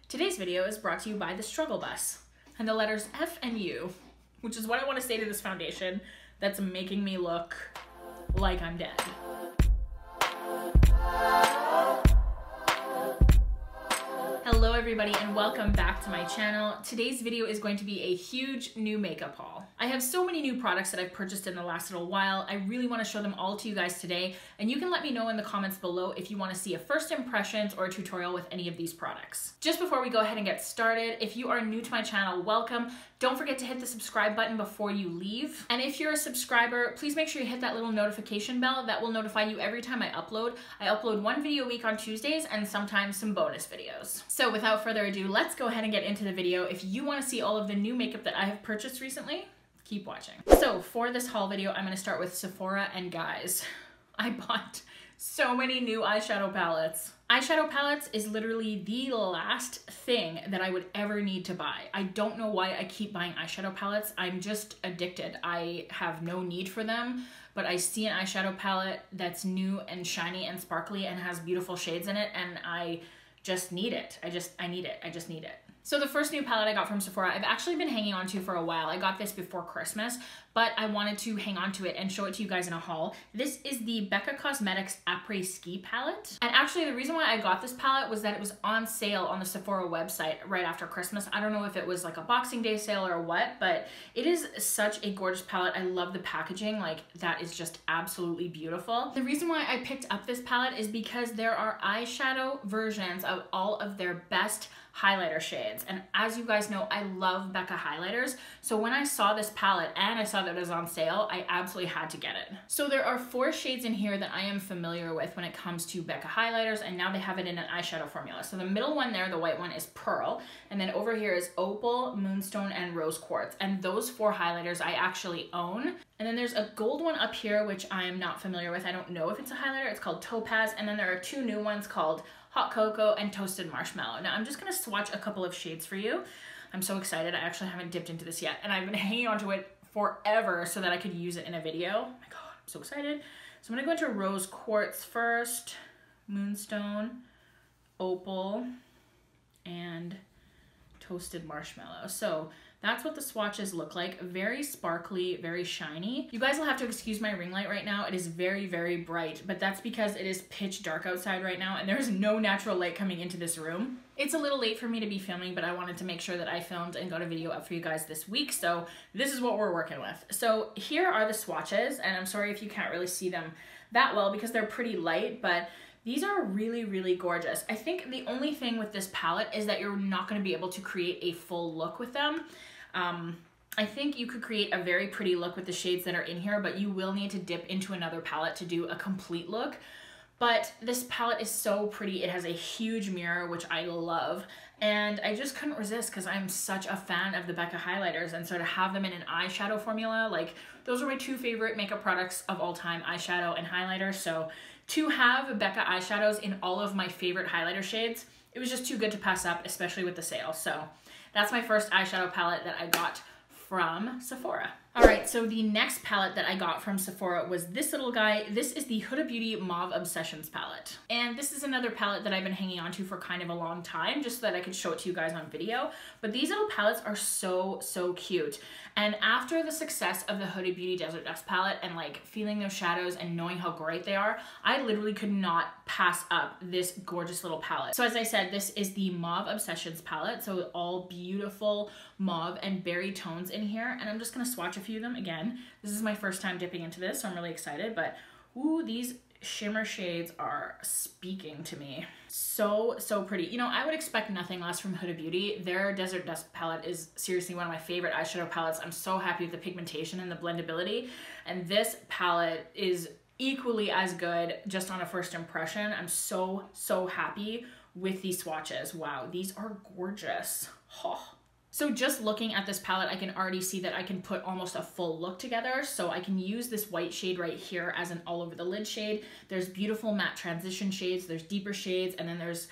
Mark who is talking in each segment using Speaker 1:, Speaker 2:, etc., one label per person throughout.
Speaker 1: Today's video is brought to you by the Struggle Bus and the letters F and U, which is what I want to say to this foundation that's making me look like I'm dead. Hello everybody and welcome back to my channel. Today's video is going to be a huge new makeup haul. I have so many new products that I've purchased in the last little while. I really want to show them all to you guys today, and you can let me know in the comments below if you want to see a first impressions or a tutorial with any of these products. Just before we go ahead and get started, if you are new to my channel, welcome. Don't forget to hit the subscribe button before you leave. And if you're a subscriber, please make sure you hit that little notification bell that will notify you every time I upload. I upload one video a week on Tuesdays and sometimes some bonus videos. So without further ado, let's go ahead and get into the video. If you want to see all of the new makeup that I have purchased recently, keep watching. So for this haul video, I'm going to start with Sephora, and guys, I bought so many new eyeshadow palettes. Eyeshadow palettes is literally the last thing that I would ever need to buy. I don't know why I keep buying eyeshadow palettes. I'm just addicted. I have no need for them, but I see an eyeshadow palette that's new and shiny and sparkly and has beautiful shades in it, and I just need it. I need it. I just need it. So the first new palette I got from Sephora, I've actually been hanging on to for a while. I got this before Christmas, but I wanted to hang on to it and show it to you guys in a haul. This is the Becca Cosmetics Apres Ski palette. And actually the reason why I got this palette was that it was on sale on the Sephora website right after Christmas. I don't know if it was like a Boxing Day sale or what, but it is such a gorgeous palette. I love the packaging. Like, that is just absolutely beautiful. The reason why I picked up this palette is because there are eyeshadow versions of all of their best highlighter shades, and as you guys know, I love Becca highlighters, so when I saw this palette and I saw that it was on sale, I absolutely had to get it. So there are 4 shades in here that I am familiar with when it comes to Becca highlighters, and now they have it in an eyeshadow formula. So the middle one there, the white one, is Pearl, and then over here is Opal, Moonstone, and Rose Quartz, and those 4 highlighters I actually own. And then there's a gold one up here, which I am not familiar with. I don't know if it's a highlighter. It's called Topaz, and then there are 2 new ones called Hot Cocoa and Toasted Marshmallow. Now I'm just gonna swatch a couple of shades for you. I'm so excited. I actually haven't dipped into this yet, and I've been hanging on to it forever so that I could use it in a video. Oh my God, I'm so excited. So I'm gonna go into Rose Quartz first, Moonstone, Opal, and Toasted Marshmallow. So that's what the swatches look like. Very sparkly, very shiny. You guys will have to excuse my ring light right now. It is very, very bright, but that's because it is pitch dark outside right now and there's no natural light coming into this room. It's a little late for me to be filming, but I wanted to make sure that I filmed and got a video up for you guys this week, so this is what we're working with. So here are the swatches, and I'm sorry if you can't really see them that well because they're pretty light, but these are really, really gorgeous. I think the only thing with this palette is that you're not going to be able to create a full look with them. I think you could create a very pretty look with the shades that are in here, but you will need to dip into another palette to do a complete look. But this palette is so pretty. It has a huge mirror, which I love, and I just couldn't resist because I'm such a fan of the Becca highlighters, and so to have them in an eyeshadow formula, like, those are my 2 favorite makeup products of all time, eyeshadow and highlighter. So to have Becca eyeshadows in all of my favorite highlighter shades, it was just too good to pass up, especially with the sale. So that's my first eyeshadow palette that I got from Sephora. All right, so the next palette that I got from Sephora was this little guy. This is the Huda Beauty Mauve Obsessions palette. And this is another palette that I've been hanging on to for kind of a long time, just so that I could show it to you guys on video. But these little palettes are so, so cute. And after the success of the Huda Beauty Desert Dust palette and like feeling those shadows and knowing how great they are, I literally could not pass up this gorgeous little palette. So as I said, this is the Mauve Obsessions palette. So all beautiful mauve and berry tones in here. And I'm just gonna swatch a few of them again. This is my first time dipping into this, so I'm really excited, but ooh, these shimmer shades are speaking to me. So, so pretty. You know, I would expect nothing less from Huda Beauty. Their Desert Dust palette is seriously one of my favorite eyeshadow palettes. I'm so happy with the pigmentation and the blendability, and this palette is equally as good just on a first impression. I'm so, so happy with these swatches. Wow, these are gorgeous. Oh. So just looking at this palette, I can already see that I can put almost a full look together. So I can use this white shade right here as an all over the lid shade. There's beautiful matte transition shades, there's deeper shades, and then there's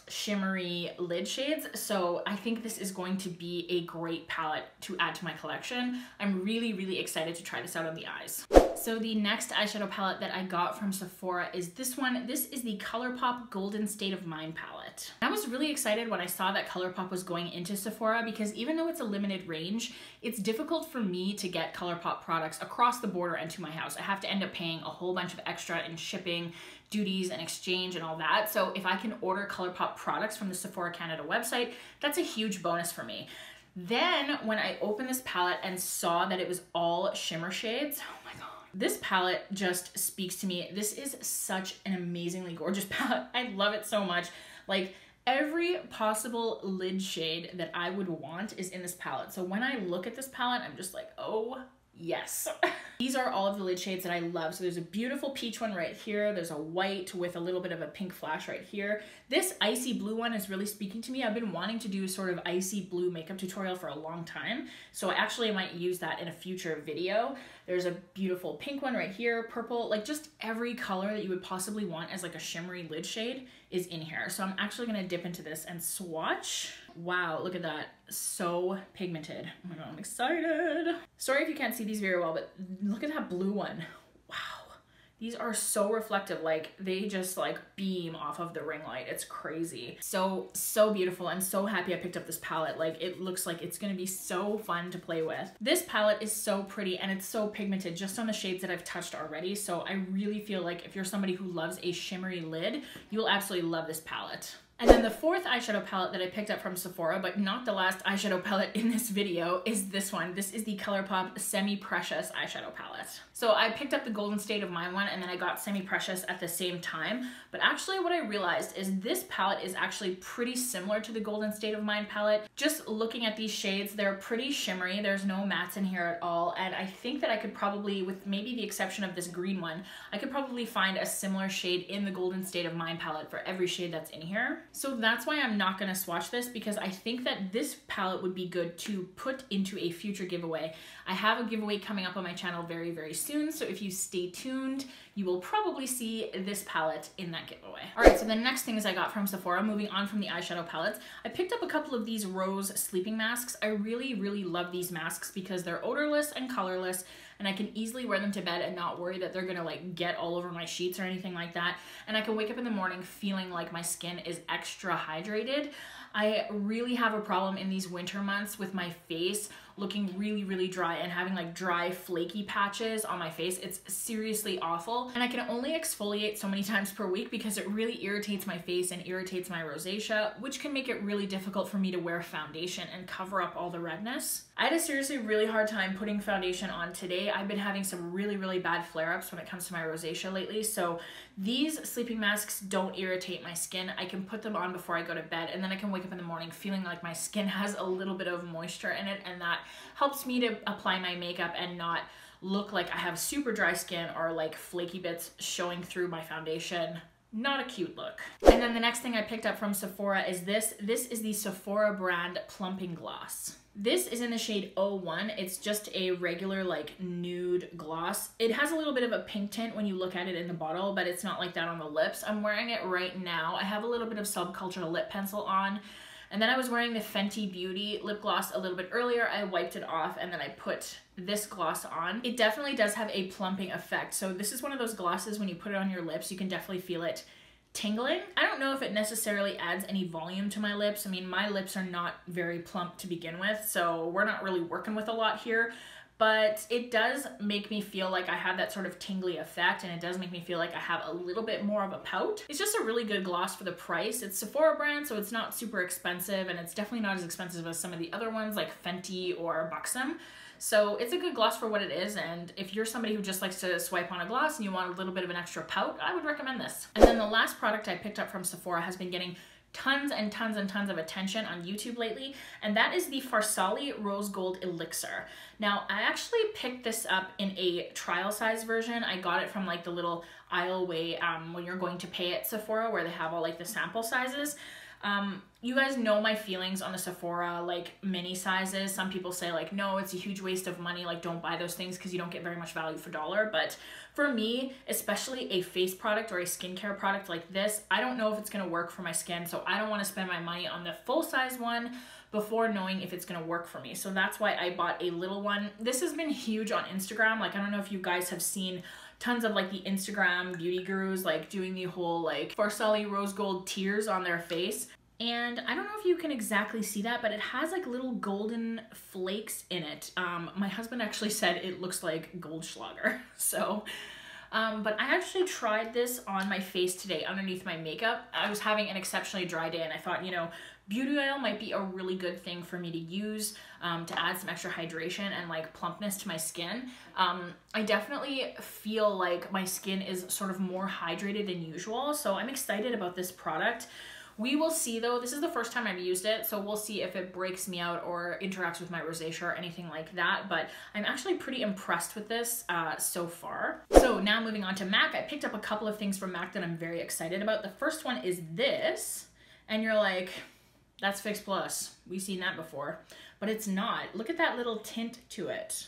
Speaker 1: shimmery lid shades. So I think this is going to be a great palette to add to my collection. I'm really, really excited to try this out on the eyes. So the next eyeshadow palette that I got from Sephora is this one. This is the Colourpop Golden State of Mind palette. I was really excited when I saw that Colourpop was going into Sephora because even though it's a limited range, it's difficult for me to get Colourpop products across the border and to my house. I have to end up paying a whole bunch of extra in shipping, duties, and exchange and all that. So if I can order Colourpop products from the Sephora Canada website, that's a huge bonus for me. Then when I opened this palette and saw that it was all shimmer shades, oh my god. This palette just speaks to me. This is such an amazingly gorgeous palette. I love it so much. Like, every possible lid shade that I would want is in this palette. So when I look at this palette, I'm just like, oh yes. These are all of the lid shades that I love. So there's a beautiful peach one right here. There's a white with a little bit of a pink flash right here. This icy blue one is really speaking to me. I've been wanting to do sort of icy blue makeup tutorial for a long time. So I actually might use that in a future video. There's a beautiful pink one right here, purple, like just every color that you would possibly want as like a shimmery lid shade is in here. So I'm actually gonna dip into this and swatch. Wow, look at that. So pigmented. Oh my god, I'm excited. Sorry if you can't see these very well, but look at that blue one. Wow. These are so reflective, like they just like beam off of the ring light. It's crazy. So beautiful. I'm so happy I picked up this palette. Like it looks like it's gonna be so fun to play with. This palette is so pretty and it's so pigmented just on the shades that I've touched already. So I really feel like if you're somebody who loves a shimmery lid, you'll absolutely love this palette. And then the fourth eyeshadow palette that I picked up from Sephora, but not the last eyeshadow palette in this video, is this one. This is the Colourpop Semi Precious eyeshadow palette. So I picked up the Golden State of Mind one and then I got Semi Precious at the same time. But actually what I realized is this palette is actually pretty similar to the Golden State of Mind palette. Just looking at these shades, they're pretty shimmery. There's no mattes in here at all. And I think that I could probably, with maybe the exception of this green one, I could probably find a similar shade in the Golden State of Mind palette for every shade that's in here. So that's why I'm not gonna swatch this, because I think that this palette would be good to put into a future giveaway. I have a giveaway coming up on my channel very, very soon. So if you stay tuned, you will probably see this palette in that giveaway. All right, so the next things I got from Sephora, moving on from the eyeshadow palettes, I picked up a couple of these rose sleeping masks. I really, really love these masks because they're odorless and colorless, and I can easily wear them to bed and not worry that they're gonna like get all over my sheets or anything like that. And I can wake up in the morning feeling like my skin is extra hydrated. I really have a problem in these winter months with my face looking really, really dry and having like dry, flaky patches on my face. It's seriously awful. And I can only exfoliate so many times per week because it really irritates my face and irritates my rosacea, which can make it really difficult for me to wear foundation and cover up all the redness. I had a seriously really hard time putting foundation on today. I've been having some really, really bad flare-ups when it comes to my rosacea lately. So these sleeping masks don't irritate my skin. I can put them on before I go to bed, and then I can wake up in the morning feeling like my skin has a little bit of moisture in it, and that helps me to apply my makeup and not look like I have super dry skin or like flaky bits showing through my foundation. Not a cute look. And then the next thing I picked up from Sephora is this. This is the Sephora brand Plumping Gloss. This is in the shade 01. It's just a regular like nude gloss. It has a little bit of a pink tint when you look at it in the bottle, but it's not like that on the lips. I'm wearing it right now. I have a little bit of Subculture lip pencil on. And then I was wearing the Fenty Beauty lip gloss a little bit earlier. I wiped it off and then I put this gloss on. It definitely does have a plumping effect. So this is one of those glosses when you put it on your lips, you can definitely feel it tingling. I don't know if it necessarily adds any volume to my lips. I mean, my lips are not very plump to begin with, so we're not really working with a lot here. But it does make me feel like I have that sort of tingly effect, and it does make me feel like I have a little bit more of a pout. It's just a really good gloss for the price. It's Sephora brand, so it's not super expensive, and it's definitely not as expensive as some of the other ones like Fenty or Buxom. So it's a good gloss for what it is, and if you're somebody who just likes to swipe on a gloss and you want a little bit of an extra pout, I would recommend this. And then the last product I picked up from Sephora has been getting tons and tons and tons of attention on YouTube lately, and that is the Farsali Rose Gold Elixir. Now, I actually picked this up in a trial size version. I got it from like the little aisleway when you're going to pay at Sephora where they have all like the sample sizes. You guys know my feelings on the Sephora like mini sizes. Some people say like, no, it's a huge waste of money, like don't buy those things because you don't get very much value for dollar. But for me, especially a face product or a skincare product like this, I don't know if it's gonna work for my skin, so I don't want to spend my money on the full size one before knowing if it's gonna work for me. So that's why I bought a little one. This has been huge on Instagram. Like, I don't know if you guys have seen tons of like the Instagram beauty gurus like doing the whole like Farsali rose gold tears on their face. And I don't know if you can exactly see that, but it has like little golden flakes in it. My husband actually said it looks like Goldschlager. So, but I actually tried this on my face today underneath my makeup. I was having an exceptionally dry day and I thought, you know, beauty oil might be a really good thing for me to use to add some extra hydration and like plumpness to my skin. I definitely feel like my skin is sort of more hydrated than usual. So I'm excited about this product. We will see though, this is the first time I've used it, so we'll see if it breaks me out or interacts with my rosacea or anything like that, but I'm actually pretty impressed with this so far. So now moving on to MAC, I picked up a couple of things from MAC that I'm very excited about. The first one is this, and you're like, that's Fix Plus. We've seen that before, but it's not. Look at that little tint to it.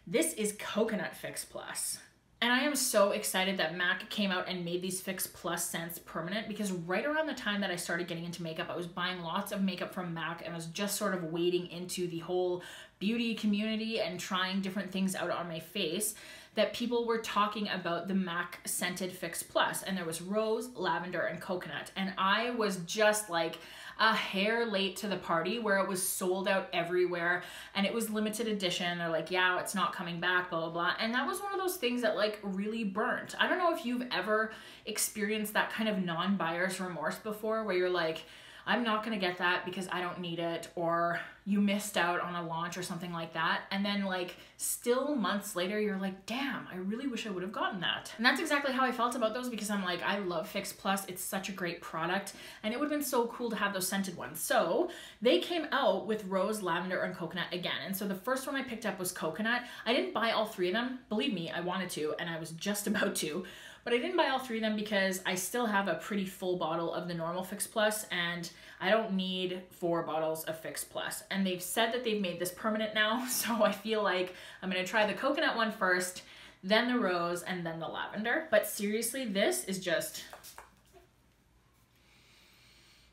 Speaker 1: This is Coconut Fix Plus. And I am so excited that MAC came out and made these Fix Plus scents permanent, because right around the time that I started getting into makeup, I was buying lots of makeup from MAC and I was just sort of wading into the whole beauty community and trying different things out on my face, that people were talking about the MAC scented Fix Plus, and there was rose, lavender, and coconut. And I was just like a hair late to the party, where it was sold out everywhere and it was limited edition. They're like, yeah, it's not coming back, blah, blah, blah. And that was one of those things that like really burnt. I don't know if you've ever experienced that kind of non-buyer's remorse before, where you're like, I'm not gonna get that because I don't need it, or you missed out on a launch or something like that. And then like still months later, you're like, damn, I really wish I would have gotten that. And that's exactly how I felt about those, because I'm like, I love Fix Plus. It's such a great product and it would have been so cool to have those scented ones. So they came out with rose, lavender, and coconut again. And so the first one I picked up was coconut. I didn't buy all three of them. Believe me, I wanted to, and I was just about to. But I didn't buy all three of them because I still have a pretty full bottle of the normal Fix Plus, and I don't need 4 bottles of Fix Plus. And they've said that they've made this permanent now, so I feel like I'm gonna try the coconut one first, then the rose, and then the lavender. But seriously, this is just,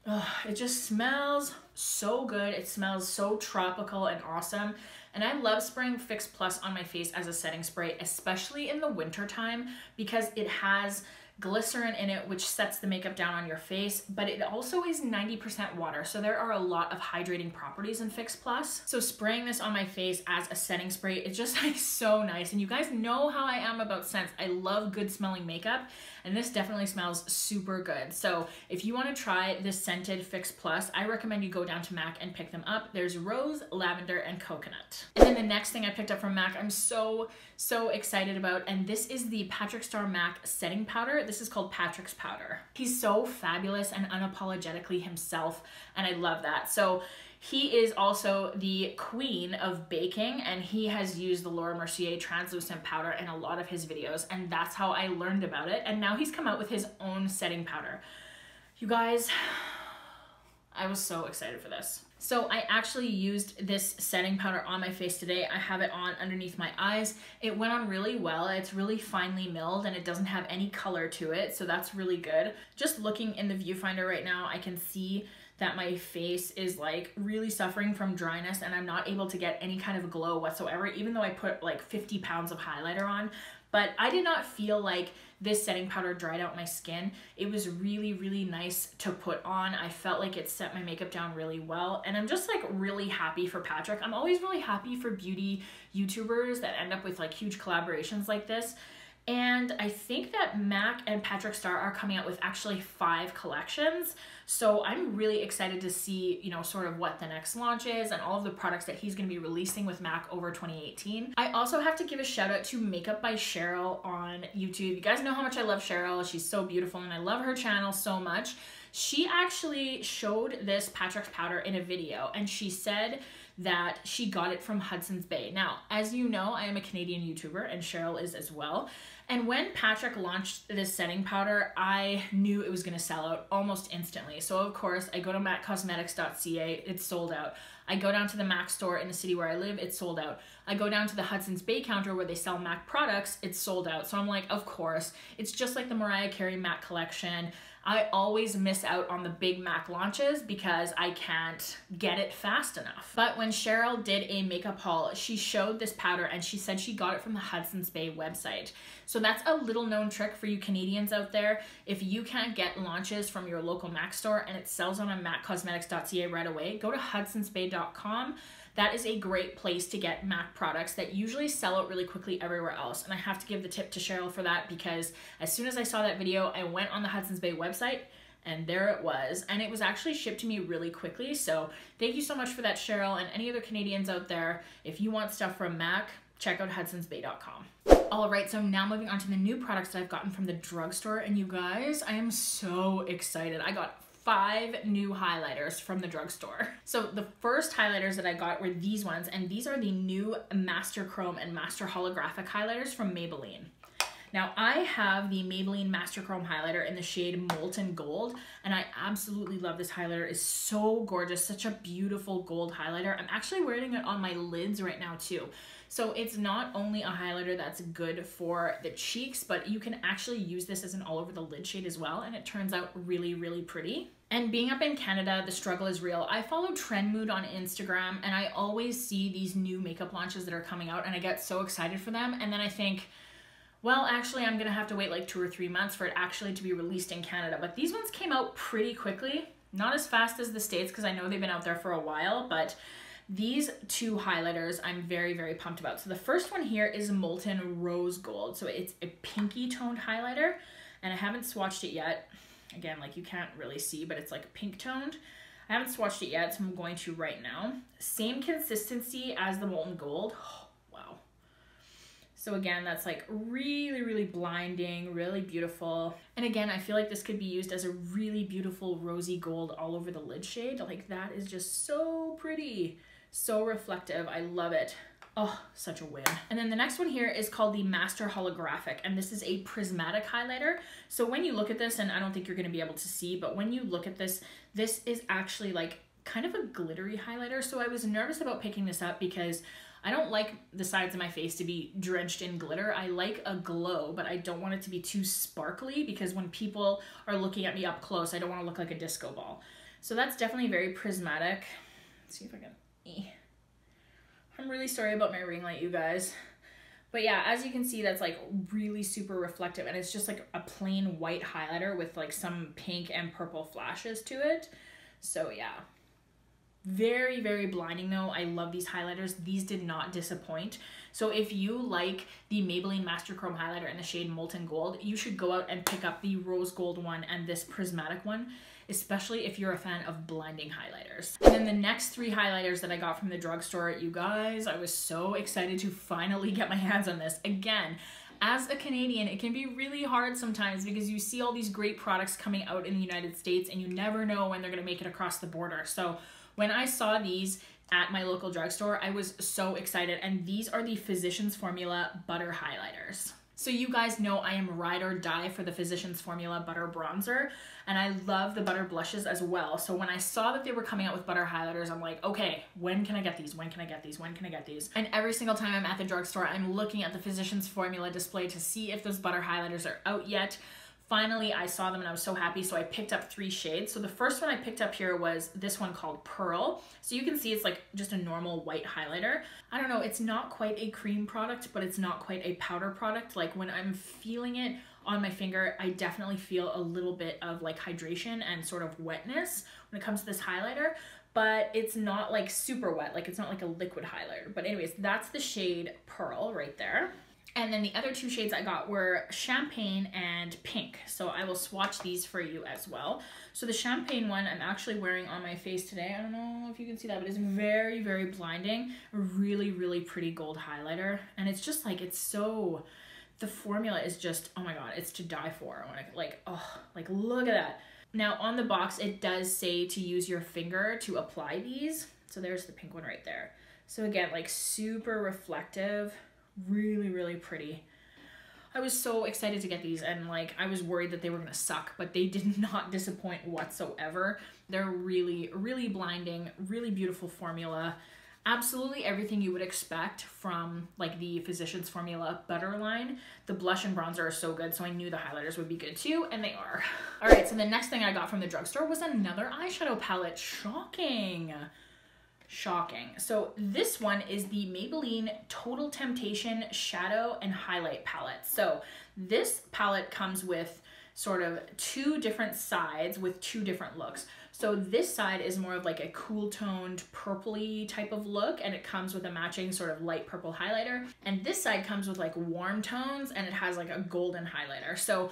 Speaker 1: oh, it just smells so good. It smells so tropical and awesome. And I love spraying Fix Plus on my face as a setting spray, especially in the winter time, because it has glycerin in it, which sets the makeup down on your face, but it also is 90% water. So there are a lot of hydrating properties in Fix Plus. So spraying this on my face as a setting spray, it's just like so nice. And you guys know how I am about scents. I love good smelling makeup, and this definitely smells super good. So if you want to try this scented Fix Plus, I recommend you go down to MAC and pick them up. There's rose, lavender, and coconut. And then the next thing I picked up from MAC, I'm so excited about, and this is the MACxPatrickStarr MAC setting powder. This is called Patrick's Powder. He's so fabulous and unapologetically himself, and I love that. So he is also the queen of baking, and he has used the Laura Mercier translucent powder in a lot of his videos, and that's how I learned about it. And now he's come out with his own setting powder. You guys, I was so excited for this. So I actually used this setting powder on my face today. I have it on underneath my eyes. It went on really well. It's really finely milled and it doesn't have any color to it, so that's really good. Just looking in the viewfinder right now, I can see that my face is like really suffering from dryness and I'm not able to get any kind of glow whatsoever, even though I put like 50 pounds of highlighter on. But I did not feel like this setting powder dried out my skin. It was really, really nice to put on. I felt like it set my makeup down really well. And I'm just like really happy for Patrick. I'm always really happy for beauty YouTubers that end up with like huge collaborations like this. And I think that MAC and MACxPatrickStarr are coming out with actually 5 collections. So I'm really excited to see, you know, sort of what the next launch is and all of the products that he's going to be releasing with MAC over 2018. I also have to give a shout out to Makeup by Cheryl on YouTube. You guys know how much I love Cheryl. She's so beautiful and I love her channel so much. She actually showed this Patrick's powder in a video, and she said that she got it from Hudson's Bay. Now, as you know, I am a Canadian YouTuber, and Cheryl is as well. And when Patrick launched this setting powder, I knew it was going to sell out almost instantly. So of course, I go to MACxPatrickStarr, it's sold out. I go down to the MAC store in the city where I live, it's sold out. I go down to the Hudson's Bay counter where they sell MAC products, it's sold out. So I'm like, of course, it's just like the Mariah Carey MAC collection. I always miss out on the big MAC launches because I can't get it fast enough. But when Cheryl did a makeup haul, she showed this powder and she said she got it from the Hudson's Bay website. So that's a little known trick for you Canadians out there. If you can't get launches from your local MAC store and it sells on MACcosmetics.ca right away, go to hudsonsbay.com. That is a great place to get MAC products that usually sell out really quickly everywhere else. And I have to give the tip to Cheryl for that, because as soon as I saw that video, I went on the Hudson's Bay website and there it was. And it was actually shipped to me really quickly. So thank you so much for that, Cheryl, and any other Canadians out there. If you want stuff from MAC, check out hudsonsbay.com. All right, so now moving on to the new products that I've gotten from the drugstore. And you guys, I am so excited. I got 5 new highlighters from the drugstore. So the first highlighters that I got were these ones, and these are the new Master Chrome and Master Holographic highlighters from Maybelline. Now I have the Maybelline Master Chrome highlighter in the shade Molten Gold, and I absolutely love this highlighter. It's so gorgeous, such a beautiful gold highlighter. I'm actually wearing it on my lids right now too. So it's not only a highlighter that's good for the cheeks, but you can actually use this as an all over the lid shade as well, and it turns out really, really pretty. And being up in Canada, the struggle is real. I follow Trend Mood on Instagram, and I always see these new makeup launches that are coming out, and I get so excited for them, and then I think, well, actually, I'm gonna have to wait like 2 or 3 months for it actually to be released in Canada. But these ones came out pretty quickly, not as fast as the States, because I know they've been out there for a while, but these 2 highlighters I'm very, very pumped about. So the first one here is Molten Rose Gold. So it's a pinky toned highlighter, and I haven't swatched it yet. Again, like you can't really see, but it's like pink toned. I haven't swatched it yet, so I'm going to right now. Same consistency as the Molten Gold. Oh, wow. So again, that's like really, really blinding, really beautiful. And again, I feel like this could be used as a really beautiful rosy gold all over the lid shade. Like that is just so pretty. So reflective. I love it. Oh, such a win. And then the next one here is called the Master Holographic, and this is a prismatic highlighter. So when you look at this, and I don't think you're going to be able to see, but when you look at this, this is actually like kind of a glittery highlighter. So I was nervous about picking this up because I don't like the sides of my face to be drenched in glitter. I like a glow, but I don't want it to be too sparkly, because when people are looking at me up close, I don't want to look like a disco ball. So that's definitely very prismatic. Let's see if I can... I'm really sorry about my ring light, you guys. But yeah, as you can see, that's like really super reflective, and it's just like a plain white highlighter with like some pink and purple flashes to it. So yeah. Very, very blinding though. I love these highlighters. These did not disappoint. So if you like the Maybelline Master Chrome highlighter in the shade Molten Gold, you should go out and pick up the rose gold one and this prismatic one, especially if you're a fan of blinding highlighters. And then the next 3 highlighters that I got from the drugstore, you guys, I was so excited to finally get my hands on this. Again, as a Canadian, it can be really hard sometimes because you see all these great products coming out in the United States and you never know when they're gonna make it across the border. So when I saw these at my local drugstore, I was so excited, and these are the Physicians Formula Butter Highlighters. So you guys know I am ride or die for the Physicians Formula Butter Bronzer, and I love the butter blushes as well. So when I saw that they were coming out with butter highlighters, I'm like, okay, when can I get these? When can I get these? When can I get these? And every single time I'm at the drugstore, I'm looking at the Physicians Formula display to see if those butter highlighters are out yet. Finally, I saw them and I was so happy, so I picked up 3 shades. So the first one I picked up here was this one called Pearl. So you can see it's like just a normal white highlighter. I don't know, it's not quite a cream product, but it's not quite a powder product. Like when I'm feeling it on my finger, I definitely feel a little bit of like hydration and sort of wetness when it comes to this highlighter, but it's not like super wet. Like it's not like a liquid highlighter. But anyways, that's the shade Pearl right there. And then the other 2 shades I got were Champagne and Pink. So I will swatch these for you as well. So the Champagne one I'm actually wearing on my face today. I don't know if you can see that, but it's very, very blinding. A really, really pretty gold highlighter. And it's just like, it's so, the formula is just, oh my God, it's to die for. I want to like, oh, like look at that. Now on the box, it does say to use your finger to apply these. So there's the pink one right there. So again, like super reflective, really, really pretty. I was so excited to get these, and like I was worried that they were gonna suck, but they did not disappoint whatsoever. They're really, really blinding, really beautiful formula. Absolutely everything you would expect from like the Physicians Formula Butter line. The blush and bronzer are so good, so I knew the highlighters would be good too, and they are. All right, so the next thing I got from the drugstore was another eyeshadow palette. Shocking. Shocking. So this one is the Maybelline Total Temptation Shadow and Highlight Palette. So this palette comes with sort of two different sides with two different looks. So this side is more of like a cool toned purpley type of look, and it comes with a matching sort of light purple highlighter. And this side comes with like warm tones, and it has like a golden highlighter. So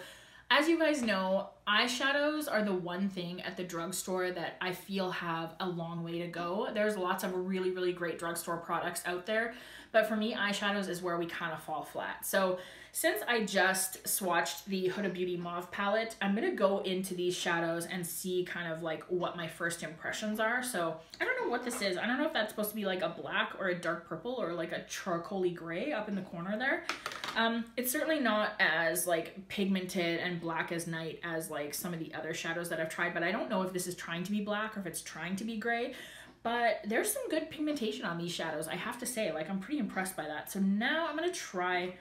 Speaker 1: as you guys know, eyeshadows are the one thing at the drugstore that I feel have a long way to go. There's lots of really, really great drugstore products out there, but for me, eyeshadows is where we kind of fall flat. So since I just swatched the Huda Beauty Mauve palette, I'm gonna go into these shadows and see kind of like what my first impressions are. So I don't know what this is. I don't know if that's supposed to be like a black or a dark purple or like a charcoaly gray up in the corner there. It's certainly not as like pigmented and black as night as like some of the other shadows that I've tried, but I don't know if this is trying to be black or if it's trying to be gray. But there's some good pigmentation on these shadows, I have to say. Like, I'm pretty impressed by that. So now I'm gonna try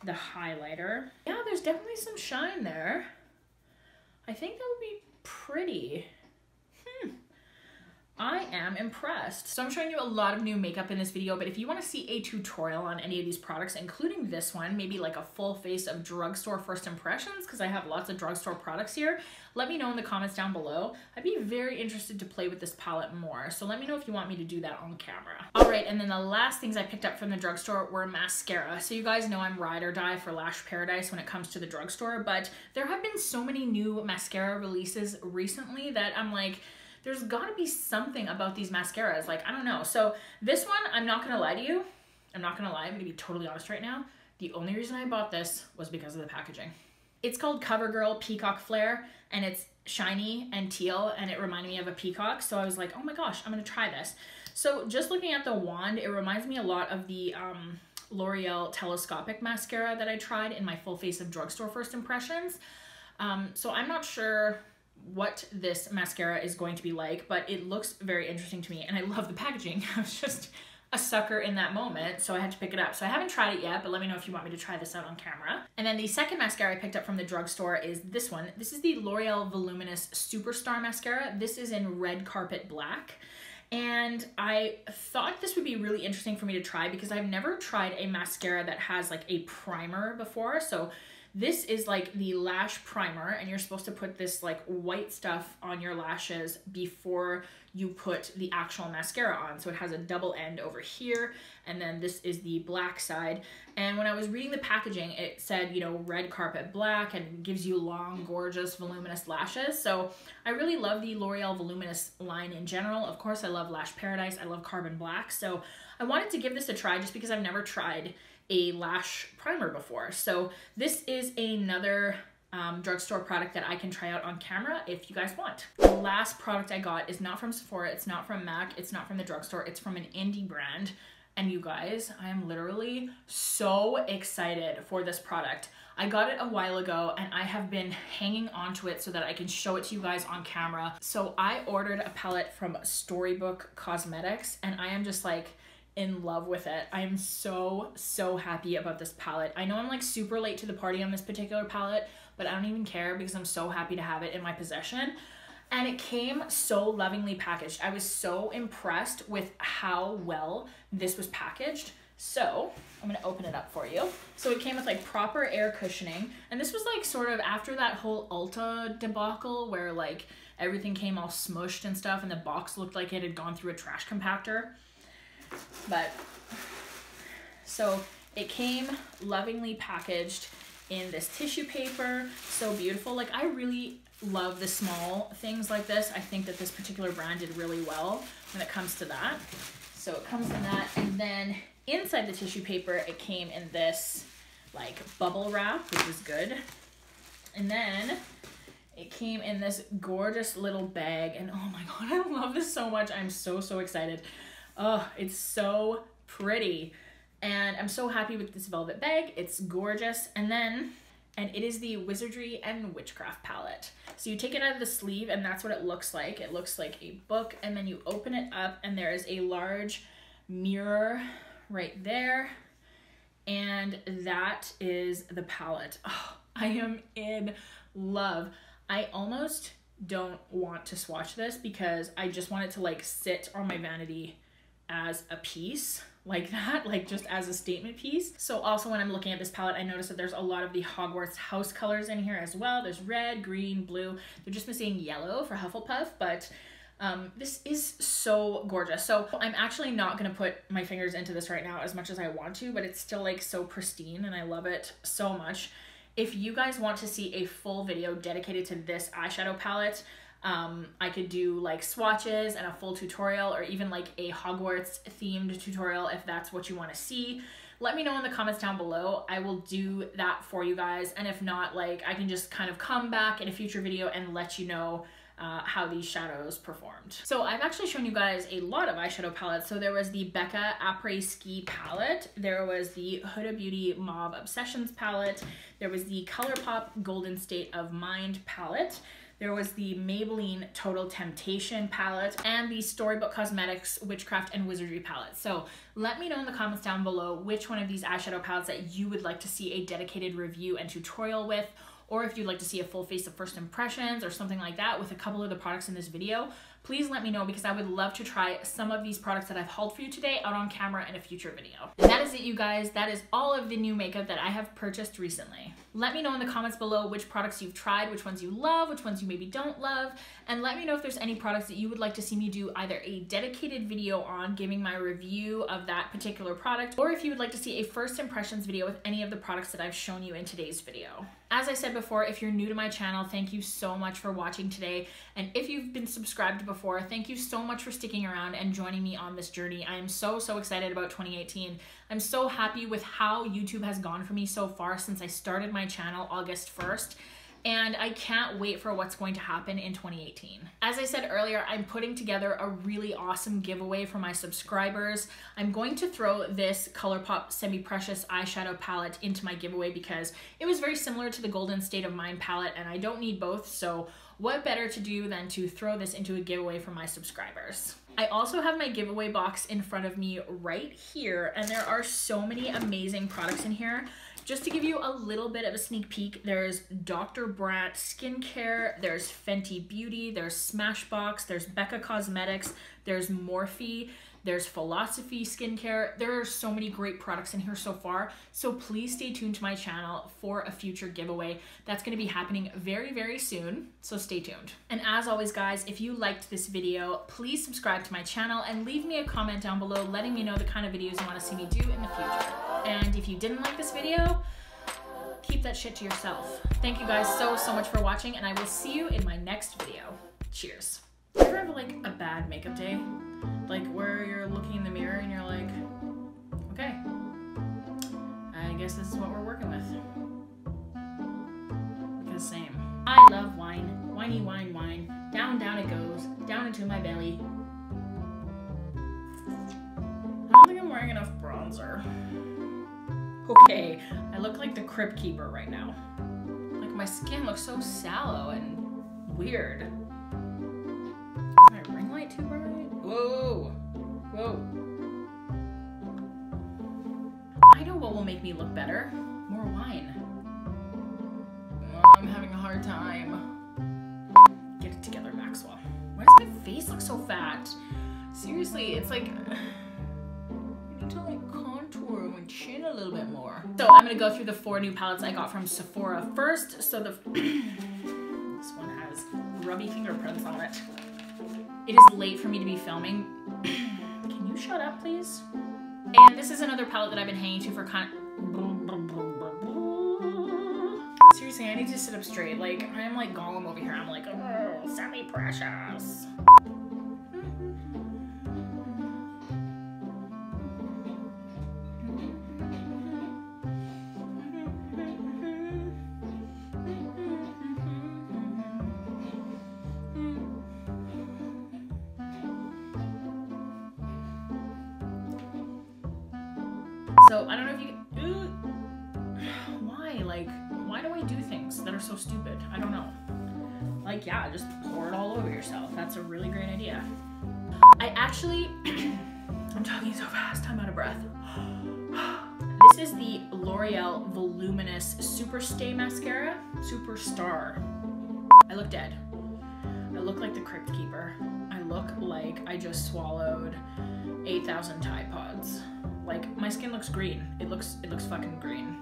Speaker 1: the highlighter. Yeah, there's definitely some shine there. I think that would be pretty. I am impressed. So I'm showing you a lot of new makeup in this video, but if you want to see a tutorial on any of these products, including this one, maybe like a full face of drugstore first impressions, because I have lots of drugstore products here, let me know in the comments down below. I'd be very interested to play with this palette more, so let me know if you want me to do that on camera. All right, and then the last things I picked up from the drugstore were mascara. So you guys know I'm ride or die for Lash Paradise when it comes to the drugstore, but there have been so many new mascara releases recently that I'm like, there's gotta be something about these mascaras. Like, I don't know. So this one, I'm not gonna lie to you. I'm not gonna lie, I'm gonna be totally honest right now. The only reason I bought this was because of the packaging. It's called CoverGirl Peacock Flare, and it's shiny and teal, and it reminded me of a peacock. So I was like, oh my gosh, I'm gonna try this. So just looking at the wand, it reminds me a lot of the L'Oreal Telescopic Mascara that I tried in my full face of drugstore first impressions. So I'm not sure what this mascara is going to be like, but it looks very interesting to me, and I love the packaging. I was just a sucker in that moment, so I had to pick it up. So I haven't tried it yet, but let me know if you want me to try this out on camera. And then the second mascara I picked up from the drugstore is this one. This is the L'Oreal Voluminous Superstar Mascara. This is in Red Carpet Black. And I thought this would be really interesting for me to try because I've never tried a mascara that has like a primer before. So this is like the lash primer, and you're supposed to put this like white stuff on your lashes before you put the actual mascara on. So it has a double end over here, and then this is the black side. And when I was reading the packaging, it said, you know, Red Carpet Black, and gives you long, gorgeous, voluminous lashes. So I really love the L'Oreal Voluminous line in general. Of course, I love Lash Paradise. I love Carbon Black. So I wanted to give this a try just because I've never tried a lash primer before. So this is another drugstore product that I can try out on camera if you guys want. The last product I got is not from Sephora, it's not from MAC, it's not from the drugstore, it's from an indie brand. And you guys, I am literally so excited for this product. I got it a while ago and I have been hanging on to it so that I can show it to you guys on camera. So I ordered a palette from Storybook Cosmetics, and I am just like in love with it. I am so happy about this palette. I know I'm like super late to the party on this particular palette, but I don't even care because I'm so happy to have it in my possession. And it came so lovingly packaged. I was so impressed with how well this was packaged. So I'm gonna open it up for you. So it came with like proper air cushioning, and this was like sort of after that whole Ulta debacle where like everything came all smushed and stuff, and the box looked like it had gone through a trash compactor. But so it came lovingly packaged in this tissue paper, so beautiful. Like, I really love the small things like this. I think that this particular brand did really well when it comes to that. So it comes in that, and then inside the tissue paper it came in this like bubble wrap, which is good. And then It came in this gorgeous little bag, and oh my god, I love this so much. I'm so excited. Oh, it's so pretty. And I'm so happy with this velvet bag. It's gorgeous. And it is the Wizardry and Witchcraft palette. So you take it out of the sleeve, and that's what it looks like. It looks like a book, and then you open it up, and there is a large mirror right there. And that is the palette. Oh, I am in love. I almost don't want to swatch this because I just want it to like sit on my vanity as a piece like that, like just as a statement piece. So also when I'm looking at this palette, I noticed that there's a lot of the Hogwarts house colors in here as well. There's red, green, blue. They're just missing yellow for Hufflepuff, but this is so gorgeous. So I'm actually not gonna put my fingers into this right now as much as I want to, but it's still like so pristine and I love it so much. If you guys want to see a full video dedicated to this eyeshadow palette, I could do like swatches and a full tutorial, or even like a Hogwarts themed tutorial if that's what you want to see. Let me know in the comments down below. I will do that for you guys. And if not, like I can just kind of come back in a future video and let you know how these shadows performed. So I've actually shown you guys a lot of eyeshadow palettes. So there was the Becca Apres Ski palette. There was the Huda Beauty Mauve Obsessions palette. There was the Colourpop Golden State of Mind palette. There was the Maybelline Total Temptation palette and the Storybook Cosmetics Witchcraft and Wizardry palette. So let me know in the comments down below which one of these eyeshadow palettes that you would like to see a dedicated review and tutorial with, or if you'd like to see a full face of first impressions or something like that with a couple of the products in this video. Please let me know because I would love to try some of these products that I've hauled for you today out on camera in a future video. And that is it, you guys. That is all of the new makeup that I have purchased recently. Let me know in the comments below which products you've tried, which ones you love, which ones you maybe don't love, and let me know if there's any products that you would like to see me do either a dedicated video on giving my review of that particular product, or if you would like to see a first impressions video with any of the products that I've shown you in today's video. As I said before, if you're new to my channel, thank you so much for watching today. And if you've been subscribed before, thank you so much for sticking around and joining me on this journey. I am so excited about 2018. I'm so happy with how YouTube has gone for me so far since I started my channel August 1st. And I can't wait for what's going to happen in 2018. As I said earlier, I'm putting together a really awesome giveaway for my subscribers. I'm going to throw this Colourpop Semi Precious eyeshadow palette into my giveaway because it was very similar to the Golden State of Mind palette and I don't need both, so what better to do than to throw this into a giveaway for my subscribers. I also have my giveaway box in front of me right here, and there are so many amazing products in here. Just to give you a little bit of a sneak peek, there's Dr. Brandt skincare, there's Fenty Beauty, there's Smashbox, there's Becca Cosmetics, there's Morphe, there's Philosophy skincare. There are so many great products in here so far, so please stay tuned to my channel for a future giveaway that's going to be happening very soon, so stay tuned. And as always guys, if you liked this video, please subscribe to my channel and leave me a comment down below letting me know the kind of videos you want to see me do in the future. And if you didn't like this video, keep that shit to yourself. Thank you guys so much for watching, and I will see you in my next video. Cheers. You ever have like a bad makeup day? Like where you're looking in the mirror and you're like, okay, I guess this is what we're working with. Because same. I love wine. Whiny wine, wine. Down it goes. Down into my belly. I don't think I'm wearing enough bronzer. Okay, I look like the Crypt Keeper right now. Like my skin looks so sallow and weird. Is my ring light too bright? Whoa, whoa. I know what will make me look better. More wine. Oh, I'm having a hard time. Get it together, Maxwell. Why does my face look so fat? Seriously, it's like, I need to like contour my chin a little bit more. So I'm gonna go through the 4 new palettes I got from Sephora first. So the this one has grubby fingerprints on it. It is late for me to be filming. Can you shut up, please? And this is another palette that I've been hanging to for seriously, I need to sit up straight. Like, I am like Gollum over here. I'm like, oh, Semi Precious. So I don't know if you why? Like, why do I do things that are so stupid? I don't know. Like, yeah, just pour it all over yourself. That's a really great idea. I actually, I'm talking so fast, I'm out of breath. This is the L'Oreal Voluminous Super Stay Mascara, Superstar. I look dead. I look like the Crypt Keeper. I look like I just swallowed 8,000 Tide Pods. Like, my skin looks green. It looks fucking green.